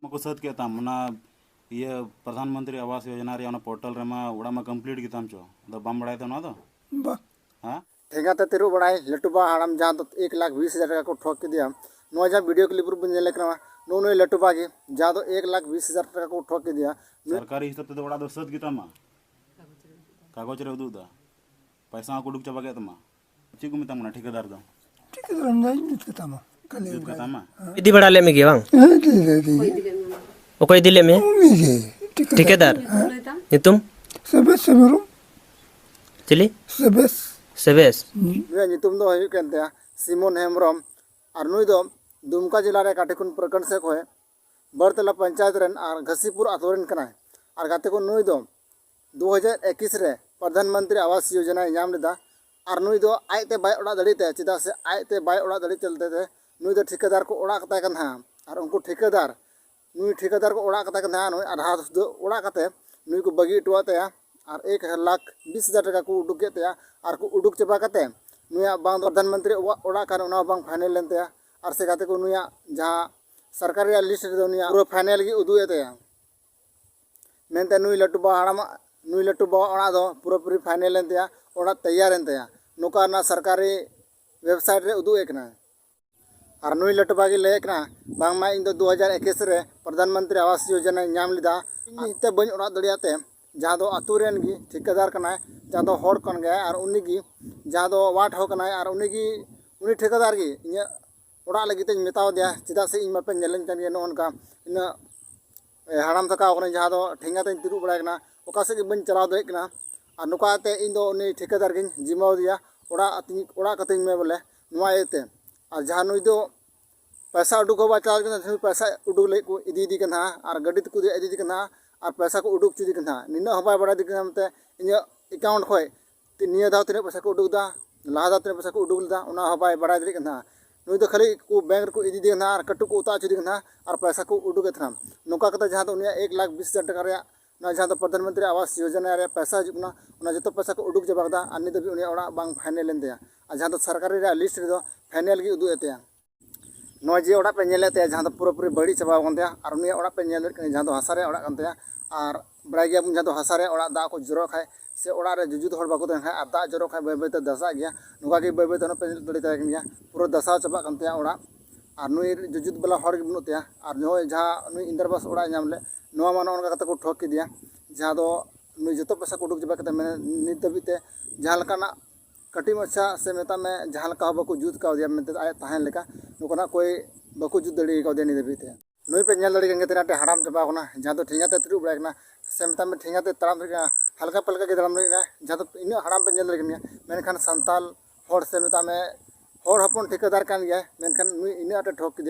को सत के ताम ना ये प्रधानमंत्री आवास योजना रे ओना पोर्टल रे मा उड़ा मा कंप्लीट की ताम चो द बम बड़ाय तो ना दो बा हां ठेगा ते तेरु बड़ाई लटुबा हाड़म जहां तो 1,20,000 टाका को ठोक के दिया नो जहां वीडियो क्लिप रु बन लेकना नो नो लटुबा की जहां तो 1,20,000 टाका को ठोक के दिया सरकारी हिसाब ते उड़ा दो सत की ताम कागज रे उदु दा पैसा को डुक चबा के तमा ची को मिताम ना ठेकेदार दो ठीक है रंजाई नित के तामा कले जुत का तामा इदी बड़ा ले में गे बांग ओकोय दिले में ठेकेदार नितुम सबे सबरो चिली सबेस सेबेस नुया नितुम दो हयु केनते सिमोन हेमरम और नुई दो दुमका जिला रे काटेकुन प्रखंड से कोय बरतला पंचायत रन और घसीपुर आतोरन कना और गाते को नुई दो 2021 रे प्रधानमंत्री आवास योजना नाम लेदा और नुई दो आयते बाय ओड़ा दड़ीते चिदा से आयते बाय ओड़ा दड़ी चलते थे नुई दो ठेकेदार को ओड़ा कता कना और उनको ठेकेदार नुई ठेकेदार को ओड़ा कता कना नुई आधा दो ओड़ा कते नुई को बगी टुआते और 1,20,000 टाका को उडुक के और को उडुक चबा कते नुया बांग प्रधानमंत्री ओड़ा कर उना बांग फाइनल लेनते और से गाते को नुया जहां सरकारी लिस्ट रे नुया पूरा फाइनल की उदु एते मेनते नुई लटुबा हाड़म नुई लटुबा ओड़ा दो पूरा पूरी फाइनल लेनते ओड़ा तैयार एनते नुका ना सरकारी वेबसाइट रे उदु एकना और नुई लटुबा की लेकना बांग मा इन 2021 रे प्रधानमंत्री आवास योजना नाम लिदा इते बन ओड़ा दड़ियाते जहां दो अतुरेन की ठेकेदार कनाय जहां दो होड़ कन गया और उन्नी की जहां दो वाट हो कनाय और उन्नी की उन्नी ठेकेदार की इन ओड़ा लगिते मेताव दिया चिदा से इन मापे नेलन कन गे नोनका इन हाड़ाम थका ओकने जहां दो ठेंगा ते तिरु बड़ा कना ओका से बन चलाव दे कना और नुकाते इन दो उन्नी ठेकेदार की जिम्मा दिया ओड़ा कते में बोले नुआ एते और जहां नुई दो पैसा उडुक होबा चलाव कना पैसा उडुक ले को इदी कना और गड्डी को इदी कना और पैसा को उडुक चुदी कना निना हबाय बड़ा दिकना मते इन अकाउंट खोय निया दाव तने पैसा को उडुक दा लाहा दाव तने पैसा को उडुक दा उना हबाय बड़ा दिक कना नुई दो खाली को बैंक को इदी कना और कटु को उता चुदी कना और पैसा को उडुक कना नुका कता जहां तो उनिया 1,20,000 टाका रे ना जहां तो प्रधानमंत्री आवास योजना रे पैसा जुकना उना जतो पैसा को उडुक जबादा अन्नी दबी उनिया ओड़ा बांग फाइनल लेनते और जहां तो सरकारी रे लिस्ट रे दो फाइनल की उदु एते नो जे ओड़ा पे नेलेते जहां तो पूरा पूरी बड़ी चबा गनते और उनिया ओड़ा पे नेल जहां तो हसा रे ओड़ा कनते और बड़ा गया जहां तो हसा रे ओड़ा दा को जरो खाय से ओड़ा रे जुजुद हड़ बाको तन खाय आ दा जरो खाय बय बय दसा गया नुका के बय बय तन पे दड़ी ता गया पूरा दसा चबा कनते ओड़ा और नुई जुजुद बला हड़ बनुते और नो जहां नुई इंदरबास ओड़ा नाम ले नो मानो उनका कते को ठोक के दिया जहां दो नुई जतो पैसा को उडुक जबा कते मैंने नित दबिते जहां लकाना कटी मच्छा से मेता में जहां लका बाको जुद का दिया मेते आय ताहेन लेका नुकना कोई बाको जुद दड़ी का देनी दबिते नुई पे नेल दड़ी गंगे तेनाटे हाड़ाम चबा कोना जहां तो ठेंगा ते तिरु बड़ा कना से मेता में ठेंगा ते ताराम रे हल्का पलका के ताराम रे जहां तो इन हाड़ाम पे नेल दड़ी मेनखान संताल होड़ से मेता में होड़ हपन ठेकेदार कान गया मेनखान नुई इनाटे ठोक के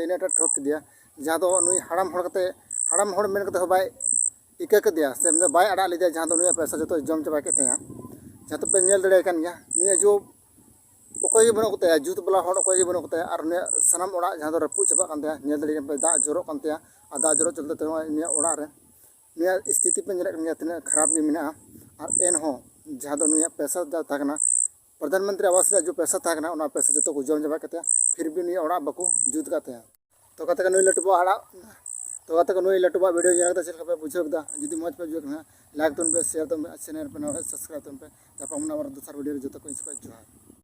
दिया जहां तो नुई हाड़ाम होड़ कते हाड़ाम होड़ मेन कते बाय इका के दिया से मतलब बाय अड़ा लिदा जहां तो नुई पैसा जतो जम चबा के तया जहां तो पे नेल दड़े कान गया नुई जो ओकोय बनो कते जुत बला होड़ ओकोय बनो कते और ने सनम ओड़ा जहां तो रपु चबा कान तया नेल दड़े पे दा जरो कान तया आ दा जरो चलते तो नुई ओड़ा रे नुई स्थिति पे नेल कान तने खराब भी मिना और एन हो जहां तो नुई पैसा दा थाकना प्रधानमंत्री आवास रे जो पैसा थाकना उना पैसा जतो को जम जबा कते फिर भी नुई ओड़ा बको जुत काते तो कते नुई लटबो हाड़ा तो कते नुई लटबा वीडियो जेना चल पे बुझेबदा जदी मज पे जो लाइक तुन पे शेयर तुन पे चैनल पे सब्सक्राइब तुन पे तापा मुना दूसरा वीडियो जतो को इसको जोहार।